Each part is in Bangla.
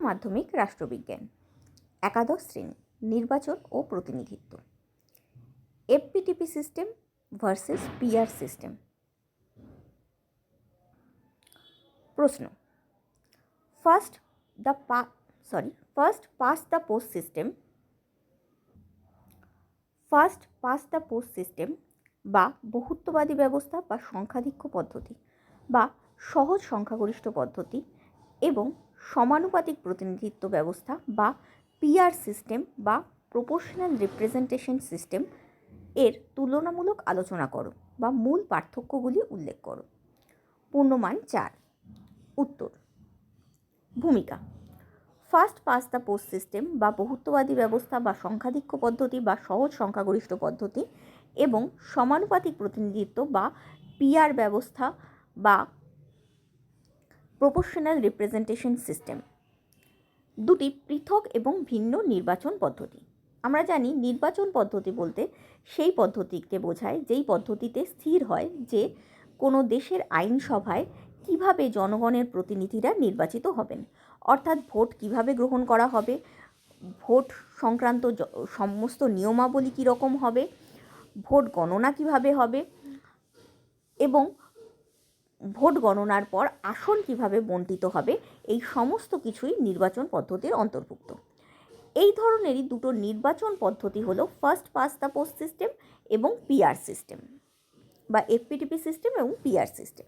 মাধ্যমিক রাষ্ট্রবিজ্ঞান একাদশ শ্রেণী নির্বাচন ও প্রতিনিধিত্ব। FPTP system versus PR system. প্রশ্ন, first past the post system বা বহুত্ববাদী ব্যবস্থা বা সংখ্যাধিক্য পদ্ধতি বা সহজ সংখ্যাগরিষ্ঠ পদ্ধতি এবং সমানুপাতিক প্রতিনিধিত্ব ব্যবস্থা বা পিআর সিস্টেম বা প্রপোর্শনাল রিপ্রেজেন্টেশন সিস্টেম এর তুলনামূলক আলোচনা করো বা মূল পার্থক্যগুলি উল্লেখ করো। পূর্ণমান 4। উত্তর। ভূমিকা, first past the post system বা বহুত্ববাদী ব্যবস্থা বা সংখ্যাধিক্য পদ্ধতি বা সহজ সংখ্যাগরিষ্ঠ পদ্ধতি এবং সমানুপাতিক প্রতিনিধিত্ব বা পিআর ব্যবস্থা বা প্রপোর্শনাল রিপ্রেজেন্টেশন সিস্টেম দুটি পৃথক এবং ভিন্ন নির্বাচন পদ্ধতি। আমরা জানি নির্বাচন পদ্ধতি বলতে সেই পদ্ধতিকে বোঝায় যেই পদ্ধতিতে স্থির হয় যে কোনো দেশের আইনসভায় কিভাবে জনগণের প্রতিনিধিরা নির্বাচিত হবেন, অর্থাৎ ভোট কিভাবে গ্রহণ করা হবে, ভোট সংক্রান্ত সমস্ত নিয়মাবলী কীরকম হবে, ভোট গণনা কিভাবে হবে এবং ভোট গণনার পর আসন কিভাবে বণ্টিত হবে, এই সমস্ত কিছুই নির্বাচন পদ্ধতির অন্তর্ভুক্ত। এই ধরনেরই দুটো নির্বাচন পদ্ধতি হলো first past the post system এবং পিআর সিস্টেম বা এফপিটিপি সিস্টেম এবং পিআর সিস্টেম।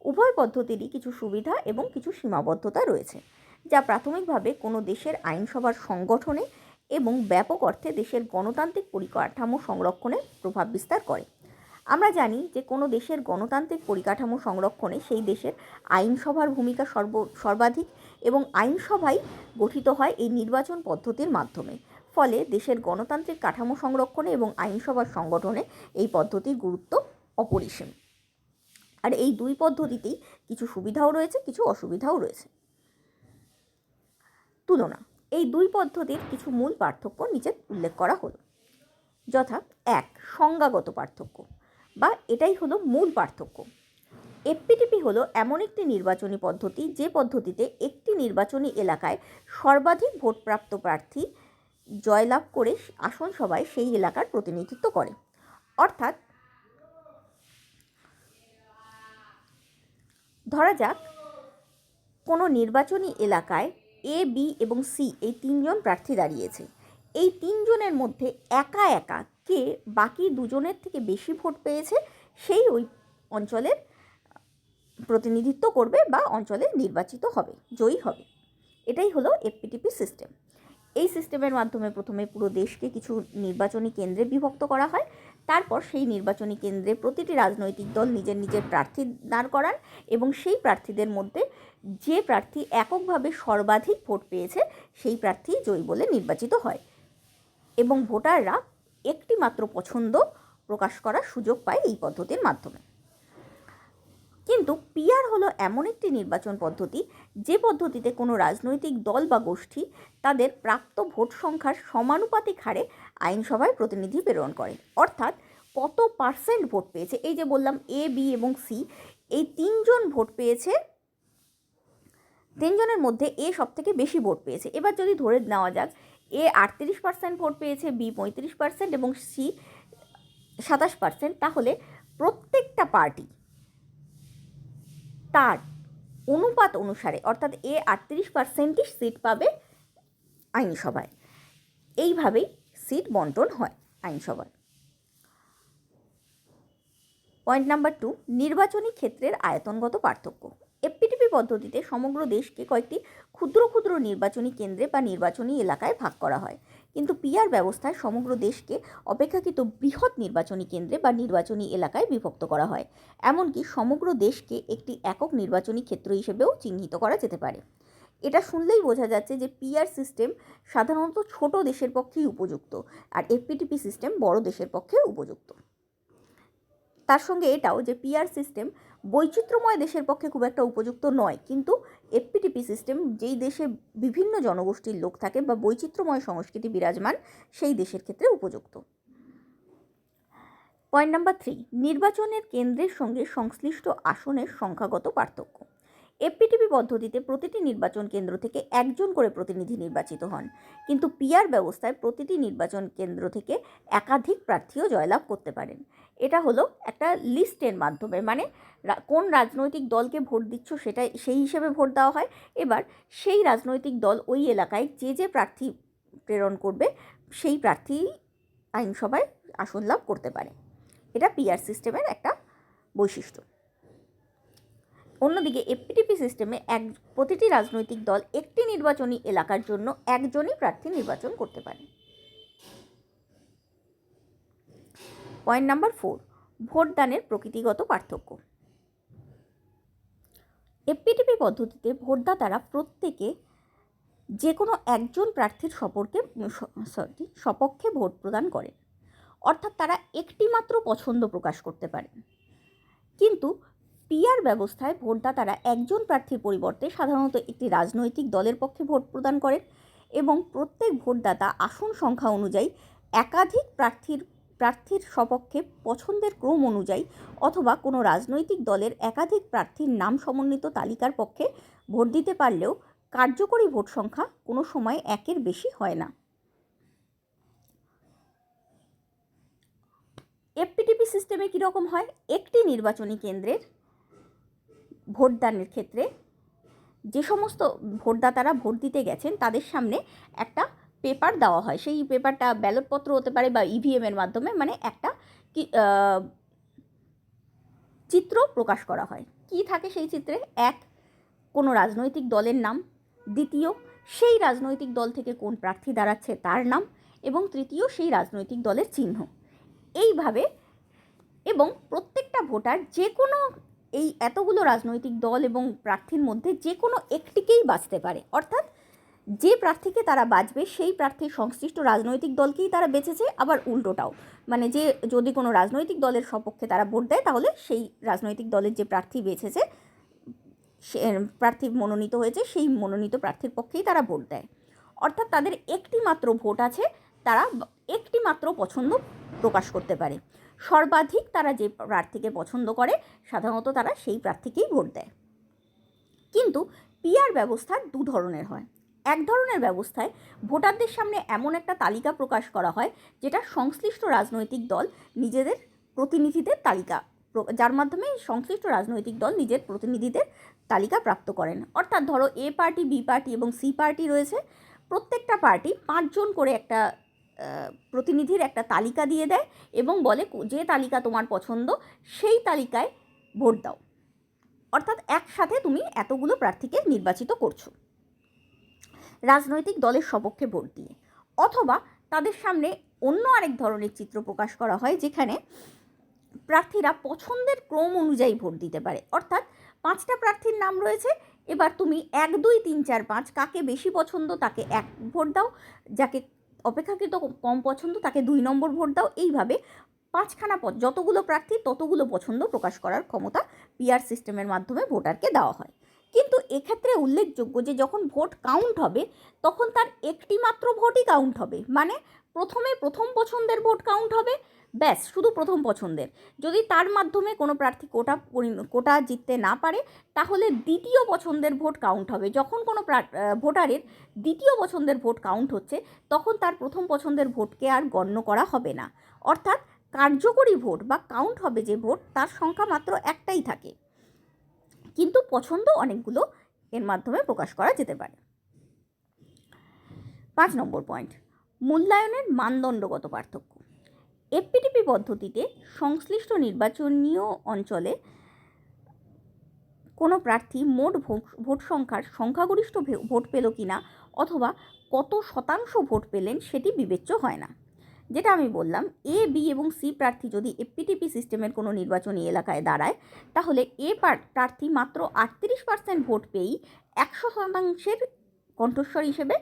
উভয় পদ্ধতিরই কিছু সুবিধা এবং কিছু সীমাবদ্ধতা রয়েছে, যা প্রাথমিকভাবে কোনো দেশের আইনসভার সংগঠনে এবং ব্যাপক অর্থে দেশের গণতান্ত্রিক পরিকাঠামো সংরক্ষণে প্রভাব বিস্তার করে। আমরা জানি যে কোনো দেশের গণতান্ত্রিক পরিকাঠামো সংরক্ষণে সেই দেশের আইনসভার ভূমিকা সর্বাধিক এবং আইনসভাই গঠিত হয় এই নির্বাচন পদ্ধতির মাধ্যমে। ফলে দেশের গণতান্ত্রিক কাঠামো সংরক্ষণে এবং আইনসভার সংগঠনে এই পদ্ধতির গুরুত্ব অপরিসীম। আর এই দুই পদ্ধতিতেই কিছু সুবিধাও রয়েছে, কিছু অসুবিধাও রয়েছে। তুলনা, এই দুই পদ্ধতির কিছু মূল পার্থক্য নিচে উল্লেখ করা হলো। যথা: 1. সংজ্ঞাগত পার্থক্য বা এটাই হলো মূল পার্থক্য। এফপিটিপি হলো এমন একটি নির্বাচনী পদ্ধতি যে পদ্ধতিতে একটি নির্বাচনী এলাকায় সর্বাধিক ভোটপ্রাপ্ত প্রার্থী জয়লাভ করে আসন সভায় সেই এলাকার প্রতিনিধিত্ব করে। অর্থাৎ ধরা যাক কোনো নির্বাচনী এলাকায় এ, বি এবং সি এই তিনজন প্রার্থী দাঁড়িয়েছে। এই তিনজনের মধ্যে একা একা কে বাকি দুজনের থেকে বেশি ভোট পেয়েছে সেই ওই অঞ্চলের প্রতিনিধিত্ব করবে বা অঞ্চলে নির্বাচিত হবে, জয়ী হবে। এটাই হলো এফপিটিপি সিস্টেম। এই সিস্টেমের মাধ্যমে প্রথমে পুরো দেশকে কিছু নির্বাচনী কেন্দ্রে বিভক্ত করা হয়। তারপর সেই নির্বাচনী কেন্দ্রে প্রতিটি রাজনৈতিক দল নিজের নিজের প্রার্থী দাঁড় করান এবং সেই প্রার্থীদের মধ্যে যে প্রার্থী এককভাবে সর্বাধিক ভোট পেয়েছে সেই প্রার্থী জয়ী বলে নির্বাচিত হয় এবং ভোটাররা একটি মাত্র পছন্দ প্রকাশ করার সুযোগ পায় এই পদ্ধতির মাধ্যমে। কিন্তু পিআর হলো এমন একটি নির্বাচন পদ্ধতি যে পদ্ধতিতে কোনো রাজনৈতিক দল বা গোষ্ঠী তাদের প্রাপ্ত ভোট সংখ্যার সমানুপাতিক হারে আইনসভায় প্রতিনিধি প্রেরণ করে। অর্থাৎ কত পার্সেন্ট ভোট পেয়েছে, এই যে বললাম এ, বি এবং সি এই তিনজন ভোট পেয়েছে, তিনজনের মধ্যে এ সব থেকে বেশি ভোট পেয়েছে। এবার যদি ধরে নেওয়া যাক এ 38% ভোট পেয়েছে, বি 35% এবং সি 27%, তাহলে প্রত্যেকটা পার্টি তার অনুপাত অনুসারে অর্থাৎ এ 38%ই সিট পাবে আইনসভায়। এইভাবেই সিট বন্টন হয় আইনসভায়। পয়েন্ট নাম্বার 2, নির্বাচনী ক্ষেত্রের আয়তনগত পার্থক্য। এফপিটিপি পদ্ধতিতে সমগ্র দেশকে কয়েকটি ক্ষুদ্র ক্ষুদ্র নির্বাচনী কেন্দ্রে বা নির্বাচনী এলাকায় ভাগ করা হয়, কিন্তু পিআর ব্যবস্থায় সমগ্র দেশকে অপেক্ষাকৃত বৃহৎ নির্বাচনী কেন্দ্রে বা নির্বাচনী এলাকায় বিভক্ত করা হয়। এমনকি সমগ্র দেশকে একটি একক নির্বাচনী ক্ষেত্র হিসেবেও চিহ্নিত করা যেতে পারে। এটা শুনলেই বোঝা যাচ্ছে যে পিআর সিস্টেম সাধারণত ছোট দেশের পক্ষেই উপযুক্ত আর এফপিটিপি সিস্টেম বড় দেশের পক্ষে উপযুক্ত। তার সঙ্গে এটাও যে পিআর সিস্টেম বৈচিত্র্যময় দেশের পক্ষে খুব একটা উপযুক্ত নয়, কিন্তু এফপিটিপি সিস্টেম যেই দেশে বিভিন্ন জনগোষ্ঠীর লোক থাকে বা বৈচিত্র্যময় সংস্কৃতি বিরাজমান সেই দেশের ক্ষেত্রে উপযুক্ত। পয়েন্ট নাম্বার 3, নির্বাচনের কেন্দ্রের সঙ্গে সংশ্লিষ্ট আসনের সংখ্যাগত পার্থক্য। এফপিটিপি পদ্ধতিতে প্রতিটি নির্বাচন কেন্দ্র থেকে একজন করে প্রতিনিধি নির্বাচিত হন, কিন্তু পিআর ব্যবস্থায় প্রতিটি নির্বাচন কেন্দ্র থেকে একাধিক প্রার্থীও জয়লাভ করতে পারেন। এটা হলো একটা লিস্টের মাধ্যমে, মানে কোন রাজনৈতিক দলকে ভোট দিচ্ছ সেটা সেই হিসেবে ভোট দেওয়া হয়। এবার সেই রাজনৈতিক দল ওই এলাকায় যে প্রার্থী প্রেরণ করবে সেই প্রার্থী আইনসভায় আসন লাভ করতে পারে। এটা পিআর সিস্টেমের একটা বৈশিষ্ট্য। অন্যদিকে এফপিটিপি সিস্টেমে প্রতিটি রাজনৈতিক দল একটি নির্বাচনী এলাকার জন্য একজনই প্রার্থী নির্বাচন করতে পারে। পয়েন্ট নাম্বার 4, ভোটদানের প্রকৃতিগত পার্থক্য। এফপিটিপি পদ্ধতিতে ভোটদাতারা প্রত্যেকে যে কোনো একজন প্রার্থীর সপক্ষে ভোট প্রদান করেন, অর্থাৎ তারা একটি মাত্র পছন্দ প্রকাশ করতে পারেন। কিন্তু পিআর ব্যবস্থায় ভোটদাতারা একজন প্রার্থীর পরিবর্তে সাধারণত একটি রাজনৈতিক দলের পক্ষে ভোট প্রদান করেন এবং প্রত্যেক ভোটদাতা আসন সংখ্যা অনুযায়ী একাধিক প্রার্থীর সপক্ষে পছন্দের ক্রম অনুযায়ী অথবা কোনো রাজনৈতিক দলের একাধিক প্রার্থীর নাম সমন্বিত তালিকার পক্ষে ভোট দিতে পারলেও কার্যকরী ভোট সংখ্যা কোনো সময় একের বেশি হয় না। এফপিটিপি সিস্টেমে কীরকম হয়? একটি নির্বাচনী কেন্দ্রের ভোটদানের ক্ষেত্রে যে সমস্ত ভোটদাতারা ভোট দিতে গেছেন তাদের সামনে একটা পেপার দেওয়া হয়। সেই পেপারটা ব্যালটপত্র হতে পারে বা ইভিএমের মাধ্যমে, মানে একটা চিত্র প্রকাশ করা হয়। কি থাকে সেই চিত্রে? এক, কোনো রাজনৈতিক দলের নাম, দ্বিতীয়, সেই রাজনৈতিক দল থেকে কোন প্রার্থী দাঁড়াচ্ছে তার নাম, এবং তৃতীয়, সেই রাজনৈতিক দলের চিহ্ন। এইভাবে, এবং প্রত্যেকটা ভোটার যে কোনো এই এতগুলো রাজনৈতিক দল এবং প্রার্থীর মধ্যে যে কোনো একটিকেই বাছতে পারে, অর্থাৎ যে প্রার্থীকে তারা বাছবে সেই প্রার্থীর সংশ্লিষ্ট রাজনৈতিক দলকেই তারা বেছেছে। আবার উল্টোটাও, মানে যে যদি কোনো রাজনৈতিক দলের সপক্ষে তারা ভোট দেয় তাহলে সেই রাজনৈতিক দলের যে প্রার্থী বেছেছে, সে প্রার্থী মনোনীত হয়েছে, সেই মনোনীত প্রার্থীর পক্ষেই তারা ভোট দেয়। অর্থাৎ তাদের একটি মাত্র ভোট আছে, তারা একটি মাত্র পছন্দ প্রকাশ করতে পারে। সর্বাধিক তারা যে প্রার্থীকে পছন্দ করে সাধারণত তারা সেই প্রার্থীকেই ভোট দেয়। কিন্তু পিআর ব্যবস্থা দু ধরনের হয়। এক ধরনের ব্যবস্থায় ভোটারদের সামনে এমন একটা তালিকা প্রকাশ করা হয় যেটা সংশ্লিষ্ট রাজনৈতিক দল নিজেদের প্রতিনিধিদের তালিকা, যার মাধ্যমে সংশ্লিষ্ট রাজনৈতিক দল নিজের প্রতিনিধিদের তালিকা প্রাপ্ত করেন। অর্থাৎ ধরো এ পার্টি, বি পার্টি এবং সি পার্টি রয়েছে, প্রত্যেকটা পার্টি 5 জন করে একটা প্রতিনিধির একটা তালিকা দিয়ে দেয় এবং বলে যে তালিকা তোমার পছন্দ সেই তালিকায় ভোট দাও। অর্থাৎ একসাথে তুমি এতগুলো প্রার্থীকে নির্বাচিত করছো রাজনৈতিক দলের সপক্ষে ভোট দিয়ে। অথবা তাদের সামনে অন্য আরেক ধরনের চিত্র প্রকাশ করা হয় যেখানে প্রার্থীরা পছন্দের ক্রম অনুযায়ী ভোট দিতে পারে। অর্থাৎ 5টা প্রার্থীর নাম রয়েছে, এবার তুমি 1, 2, 3, 4, 5 কাকে বেশি পছন্দ তাকে 1 ভোট দাও, যাকে অপেক্ষাকৃত কম পছন্দ তাকে 2 নম্বর ভোট দাও। এইভাবে 5খানা যতগুলো প্রার্থী ততগুলো পছন্দ প্রকাশ করার ক্ষমতা পিআর সিস্টেমের মাধ্যমে ভোটারকে দেওয়া হয়। কিন্তু এক্ষেত্রে উল্লেখযোগ্য যে যখন ভোট কাউন্ট হবে তখন তার একটি মাত্র ভোটই কাউন্ট হবে, মানে প্রথম পছন্দের ভোট কাউন্ট হবে, ব্যাস, শুধু প্রথম পছন্দের। যদি তার মাধ্যমে কোনো প্রার্থী কোটা জিততে না পারে তাহলে দ্বিতীয় পছন্দের ভোট কাউন্ট হবে। যখন কোনো ভোটারের দ্বিতীয় পছন্দের ভোট কাউন্ট হচ্ছে তখন তার প্রথম পছন্দের ভোটকে আর গণ্য করা হবে না। অর্থাৎ কার্যকরী ভোট বা কাউন্ট হবে যে ভোট তার সংখ্যা মাত্র একটাই থাকে, কিন্তু পছন্দ অনেকগুলো এর মাধ্যমে প্রকাশ করা যেতে পারে। 5 নম্বর পয়েন্ট, মূল্যায়নের মানদণ্ডগত পার্থক্য। এফপিটিপি পদ্ধতিতে সংশ্লিষ্ট নির্বাচনীয় অঞ্চলে কোনো প্রার্থী মোট ভোট সংখ্যার সংখ্যাগরিষ্ঠ ভোট পেল কিনা অথবা কত শতাংশ ভোট পেলেন সেটি বিবেচ্য হয় না। যেটা আমি বললাম, এ, বি এবং সি প্রার্থী যদি এফপিটিপি সিস্টেমের কোনো নির্বাচনী এলাকায় দাঁড়ায় তাহলে এ প্রার্থী মাত্র 38% ভোট পেয়েই 100% কণ্ঠস্বর হিসেবে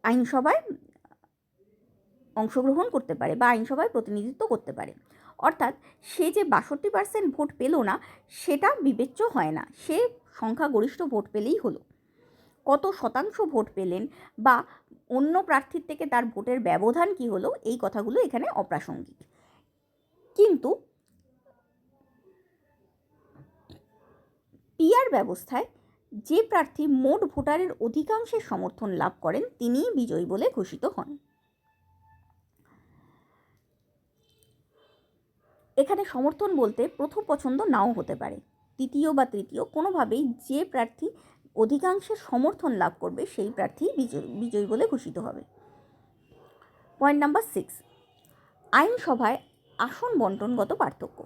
আইনসভায় অংশগ্রহণ করতে পারে বা আইনসভায় প্রতিনিধিত্ব করতে পারে। অর্থাৎ সে যে 62% ভোট পেল না সেটা বিবেচ্য হয় না, সে সংখ্যাগরিষ্ঠ ভোট পেলেই হলো। কত শতাংশ ভোট পেলেন বা অন্য প্রার্থীর থেকে তার ভোটের ব্যবধান কি হলো এই কথাগুলো এখানে অপ্রাসঙ্গিক। কিন্তু পিআর ব্যবস্থায় যে প্রার্থী মোট ভোটারের অধিকাংশের সমর্থন লাভ করেন তিনিই বিজয়ী বলে ঘোষিত হন। এখানে সমর্থন বলতে প্রথম পছন্দ নাও হতে পারে, দ্বিতীয় বা তৃতীয়, কোনোভাবেই যে প্রার্থী অধিকাংশের সমর্থন লাভ করবে সেই প্রার্থী বিজয়ী বলে ঘোষিত হবে। পয়েন্ট নাম্বার 6, আইনসভায় আসন বন্টনগত পার্থক্য।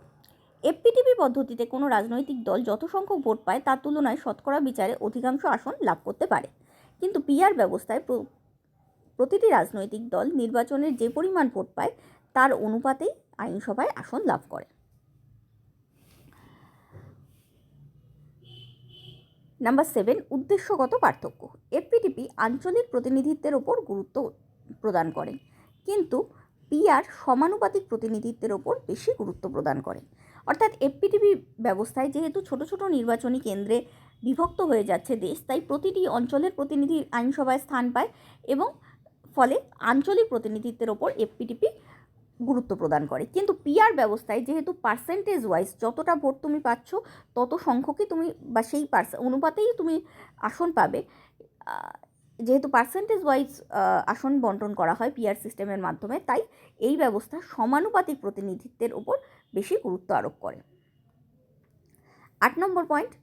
এফপিটিপি পদ্ধতিতে কোনো রাজনৈতিক দল যত সংখ্যক ভোট পায় তার তুলনায় শতকরা বিচারে অধিকাংশ আসন লাভ করতে পারে, কিন্তু পিআর ব্যবস্থায় প্রতিটি রাজনৈতিক দল নির্বাচনের যে পরিমাণ ভোট পায় তার অনুপাতেই আইনসভায় আসন লাভ করে। নাম্বার 7, উদ্দেশ্যগত পার্থক্য। এফপিটিপি আঞ্চলিক প্রতিনিধিত্বের ওপর গুরুত্ব প্রদান করে, কিন্তু পিআর সমানুপাতিক প্রতিনিধিত্বের ওপর বেশি গুরুত্ব প্রদান করে। অর্থাৎ এফপিটিপি ব্যবস্থায় যেহেতু ছোট ছোট নির্বাচনী কেন্দ্রে বিভক্ত হয়ে যাচ্ছে দেশ, তাই প্রতিটি অঞ্চলের প্রতিনিধি আইনসভায় স্থান পায় এবং ফলে আঞ্চলিক প্রতিনিধিত্বের ওপর এফপিটিপি গুরুত্ব প্রদান করে। কিন্তু পিআর ব্যবস্থায় যেহেতু পার্সেন্টেজ ওয়াইজ যতটা ভোট তুমি পাচ্ছ তত সংখ্যকই তুমি বা সেই অনুপাতেই তুমি আসন পাবে, যেহেতু পার্সেন্টেজ ওয়াইজ আসন বন্টন করা হয় পিআর সিস্টেমের মাধ্যমে, তাই এই ব্যবস্থা সমানুপাতিক প্রতিনিধিত্বের ওপর বেশি গুরুত্ব আরোপ করে। 8 নম্বর পয়েন্ট,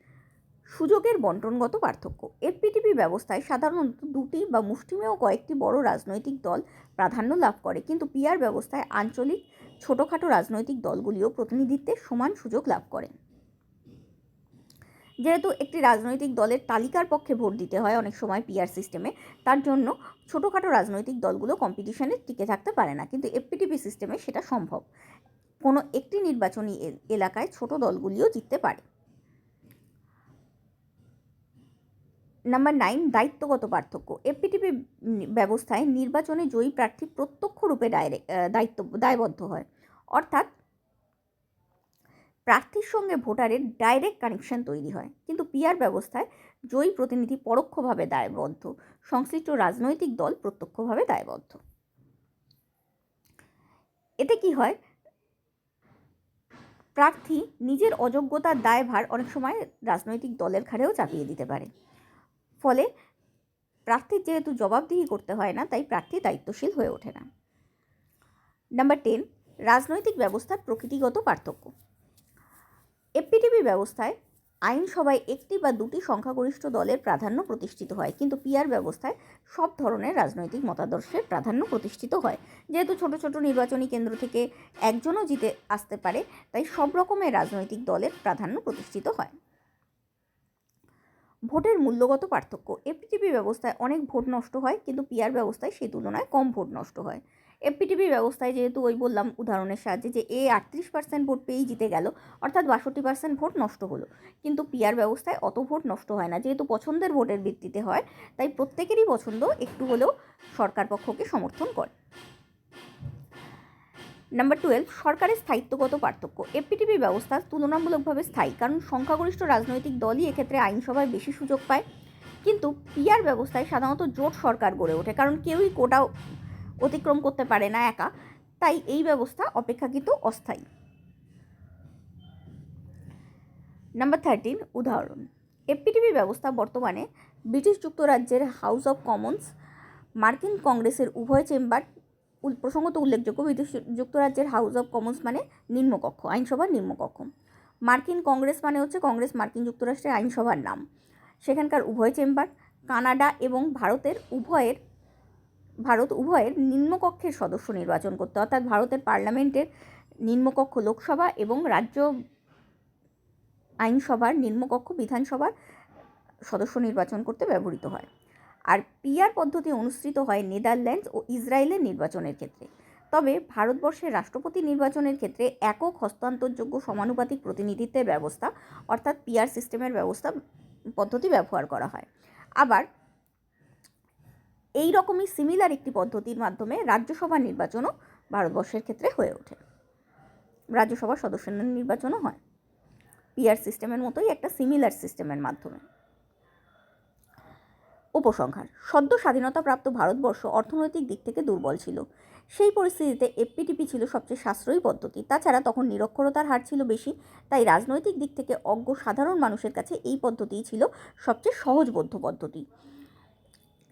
সুযোগের বন্টনগত পার্থক্য। এফপিটিপি ব্যবস্থায় সাধারণত দুটি বা মুষ্টিমেয় কয়েকটি বড় রাজনৈতিক দল প্রাধান্য লাভ করে, কিন্তু পিআর ব্যবস্থায় আঞ্চলিক ছোটোখাটো রাজনৈতিক দলগুলিও প্রতিনিধিত্বের সমান সুযোগ লাভ করে। যেহেতু একটি রাজনৈতিক দলের তালিকার পক্ষে ভোট দিতে হয় অনেক সময় পিআর সিস্টেমে, তার জন্য ছোটোখাটো রাজনৈতিক দলগুলো কম্পিটিশনে টিকে থাকতে পারে না, কিন্তু এফপিটিপি সিস্টেমে সেটা সম্ভব। কোনো একটি নির্বাচনী এলাকায় ছোট দলগুলিও জিততে পারে। নাম্বার 9, দায়িত্বগত পার্থক্য। এফপিটিপি ব্যবস্থায় নির্বাচনে জয়ী প্রার্থী প্রত্যক্ষ রূপে দায়বদ্ধ হয়, অর্থাৎ প্রার্থীর সঙ্গে ভোটারের ডাইরেক্ট কানেকশন তৈরি হয়, কিন্তু পিআর ব্যবস্থায় জয়ী প্রতিনিধি পরোক্ষভাবে দায়বদ্ধ, সংশ্লিষ্ট রাজনৈতিক দল প্রত্যক্ষভাবে দায়বদ্ধ। এতে কি হয়, প্রার্থী নিজের অযোগ্যতার দায়ভার অনেক সময় রাজনৈতিক দলের ঘাড়েও চাপিয়ে দিতে পারে, ফলে প্রার্থীর যেহেতু জবাবদিহি করতে হয় না, তাই প্রার্থী দায়িত্বশীল হয়ে ওঠে না। নাম্বার 10, রাজনৈতিক ব্যবস্থার প্রকৃতিগত পার্থক্য। এফপিটিপি ব্যবস্থায় আইনসভায় একটি বা দুটি সংখ্যাগরিষ্ঠ দলের প্রাধান্য প্রতিষ্ঠিত হয়, কিন্তু পিআর ব্যবস্থায় সব ধরনের রাজনৈতিক মতাদর্শের প্রাধান্য প্রতিষ্ঠিত হয়। যেহেতু ছোট ছোট নির্বাচনী কেন্দ্র থেকে একজনও জিতে আসতে পারে, তাই সব রকমের রাজনৈতিক দলের প্রাধান্য প্রতিষ্ঠিত হয়। ভোটের মূল্যগত পার্থক্য। এফপিটিপি ব্যবস্থায় অনেক ভোট নষ্ট হয়, কিন্তু পিআর ব্যবস্থায় সেই তুলনায় কম ভোট নষ্ট হয়। এফপিটিপি ব্যবস্থায় যেহেতু বললাম উদাহরণের সাহায্যে যে 38% ভোট পেয়েই জিতে গেল, অর্থাৎ 62% ভোট নষ্ট হলো, কিন্তু পিআর ব্যবস্থায় অত ভোট নষ্ট হয় না, যেহেতু পছন্দের ভোটের ভিত্তিতে হয়, তাই প্রত্যেকেরই পছন্দ একটু হলেও সরকার পক্ষকে সমর্থন করে। নাম্বার 12, সরকারের স্থায়িত্বগত পার্থক্য। এফপিটিপি ব্যবস্থা তুলনামূলকভাবে স্থায়ী, কারণ সংখ্যাগরিষ্ঠ রাজনৈতিক দলই এক্ষেত্রে আইনসভায় বেশি সুযোগ পায়, কিন্তু পিআর ব্যবস্থায় সাধারণত জোট সরকার গড়ে ওঠে, কারণ কেউই কোটা অতিক্রম করতে পারে না একা, তাই এই ব্যবস্থা অপেক্ষাকৃত অস্থায়ী। নাম্বার 13, উদাহরণ। এফপিটিপি ব্যবস্থা বর্তমানে ব্রিটিশ যুক্তরাজ্যের হাউস অব কমন্স, মার্কিন কংগ্রেসের উভয় চেম্বার, প্রসঙ্গত উল্লেখযোগ্য ব্রিটিশ যুক্তরাজ্যের হাউস অব কমন্স মানে নিম্নকক্ষ, আইনসভার নিম্নকক্ষ। মার্কিন কংগ্রেস মানে হচ্ছে কংগ্রেস মার্কিন যুক্তরাষ্ট্রের আইনসভার নাম, সেখানকার উভয় চেম্বার। কানাডা এবং ভারত উভয়ের নিম্নকক্ষের সদস্য নির্বাচন করতে, অর্থাৎ ভারতের পার্লামেন্টের নিম্নকক্ষ লোকসভা এবং রাজ্য আইনসভার নিম্নকক্ষ বিধানসভার সদস্য নির্বাচন করতে ব্যবহৃত হয়। আর পিআর পদ্ধতি অনুসৃত হয় নেদারল্যান্ডস ও ইসরায়েলের নির্বাচনের ক্ষেত্রে। তবে ভারতবর্ষের রাষ্ট্রপতি নির্বাচনের ক্ষেত্রে একক হস্তান্তরযোগ্য সমানুপাতিক প্রতিনিধিত্বের ব্যবস্থা, অর্থাৎ পিআর সিস্টেমের পদ্ধতি ব্যবহার করা হয়। আবার এই রকমই সিমিলার একটি পদ্ধতির মাধ্যমে রাজ্যসভা নির্বাচনও ভারতবর্ষের ক্ষেত্রে হয়ে ওঠে, রাজ্যসভার সদস্যদের নির্বাচনও হয় পিআর সিস্টেমের মতোই একটা সিমিলার সিস্টেমের মাধ্যমে। উপসংহার: সদ্য স্বাধীনতাপ্রাপ্ত ভারতবর্ষ অর্থনৈতিক দিক থেকে দুর্বল ছিল। সেই পরিস্থিতিতে এফপিটিপি ছিল সবচেয়ে সাশ্রয়ী পদ্ধতি। তাছাড়া তখন নিরক্ষরতার হার ছিল বেশি, তাই রাজনৈতিক দিক থেকে অজ্ঞ সাধারণ মানুষের কাছে এই পদ্ধতিই ছিল সবচেয়ে সহজবোধ্য পদ্ধতি।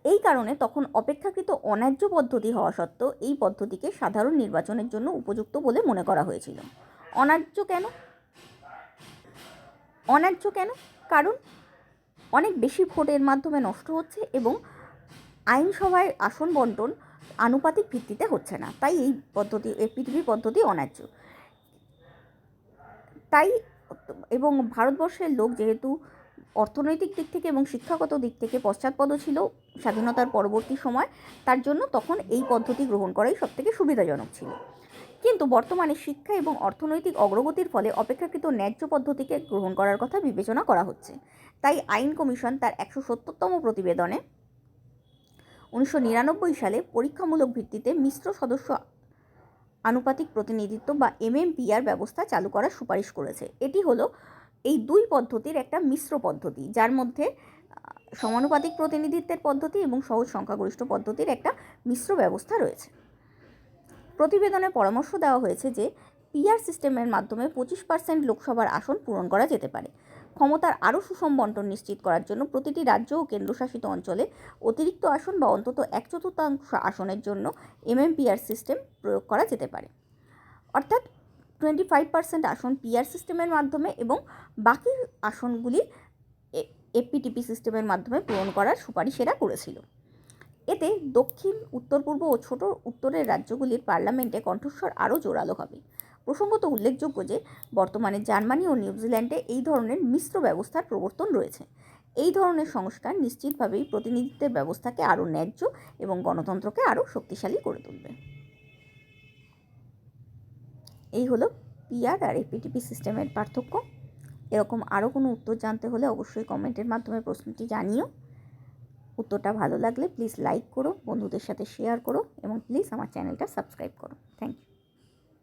এই কারণে তখন অপেক্ষাকৃত অন্যায্য পদ্ধতি হওয়া সত্ত্বেও এই পদ্ধতিকে সাধারণ নির্বাচনের জন্য উপযুক্ত বলে মনে করা হয়েছিল। অন্যায্য কেন? অন্যায্য কেন? কারণ অনেক বেশি ভোটের মাধ্যমে নষ্ট হচ্ছে এবং আইনসভায় আসন বন্টন আনুপাতিক ভিত্তিতে হচ্ছে না, তাই এই পদ্ধতি, এফপিটিপি পদ্ধতি অন্যায্য। তাই এবং ভারতবর্ষের লোক যেহেতু অর্থনৈতিক দিক থেকে এবং শিক্ষাগত দিক থেকে পশ্চাৎপদ ছিল স্বাধীনতার পরবর্তী সময়, তার জন্য তখন এই পদ্ধতি গ্রহণ করাই সবথেকে সুবিধাজনক ছিল। কিন্তু বর্তমানে শিক্ষা এবং অর্থনৈতিক অগ্রগতির ফলে অপেক্ষাকৃত ন্যায্য পদ্ধতিকে গ্রহণ করার কথা বিবেচনা করা হচ্ছে। তাই আইন কমিশন তার 170তম প্রতিবেদনে 1999 সালে পরীক্ষামূলক ভিত্তিতে মিশ্র সদস্য আনুপাতিক প্রতিনিধিত্ব বা এমএমপিআর ব্যবস্থা চালু করার সুপারিশ করেছে। এটি হলো এই দুই পদ্ধতির একটা মিশ্র পদ্ধতি, যার মধ্যে সমানুপাতিক প্রতিনিধিত্বের পদ্ধতি এবং সহজ সংখ্যাগরিষ্ঠ পদ্ধতির একটা মিশ্র ব্যবস্থা রয়েছে। প্রতিবেদনে পরামর্শ দেওয়া হয়েছে যে পিআর সিস্টেমের মাধ্যমে 25% লোকসভার আসন পূরণ করা যেতে পারে। ক্ষমতার আরও সুষম বন্টন নিশ্চিত করার জন্য প্রতিটি রাজ্য ও কেন্দ্রশাসিত অঞ্চলে অতিরিক্ত আসন বা অন্তত 1/4 আসনের জন্য এমএমপিআর সিস্টেম প্রয়োগ করা যেতে পারে। অর্থাৎ 25% আসন পিআর সিস্টেমের মাধ্যমে এবং বাকি আসনগুলি এফপিটিপি সিস্টেমের মাধ্যমে পূরণ করার সুপারিশ এরা করেছিল। এতে দক্ষিণ, উত্তর পূর্ব ও ছোট উত্তরের রাজ্যগুলির পার্লামেন্টে কণ্ঠস্বর আরও জোরালো হবে। প্রসঙ্গত উল্লেখযোগ্য যে বর্তমানে জার্মানি ও নিউজিল্যান্ডে এই ধরনের মিশ্র ব্যবস্থার প্রবর্তন রয়েছে। এই ধরনের সংস্কার নিশ্চিতভাবেই প্রতিনিধিত্বের ব্যবস্থাকে আরও ন্যায্য এবং গণতন্ত্রকে আরও শক্তিশালী করে তুলবে। এই হলো পিআর আর এফপিটিপি সিস্টেমের পার্থক্য। এরকম আরও কোনো উত্তর জানতে হলে অবশ্যই কমেন্টের মাধ্যমে প্রশ্নটি জানিও। উত্তরটা ভালো লাগলে প্লিজ লাইক করো, বন্ধুদের সাথে শেয়ার করো এবং প্লিজ আমার চ্যানেলটা সাবস্ক্রাইব করো। Thank you.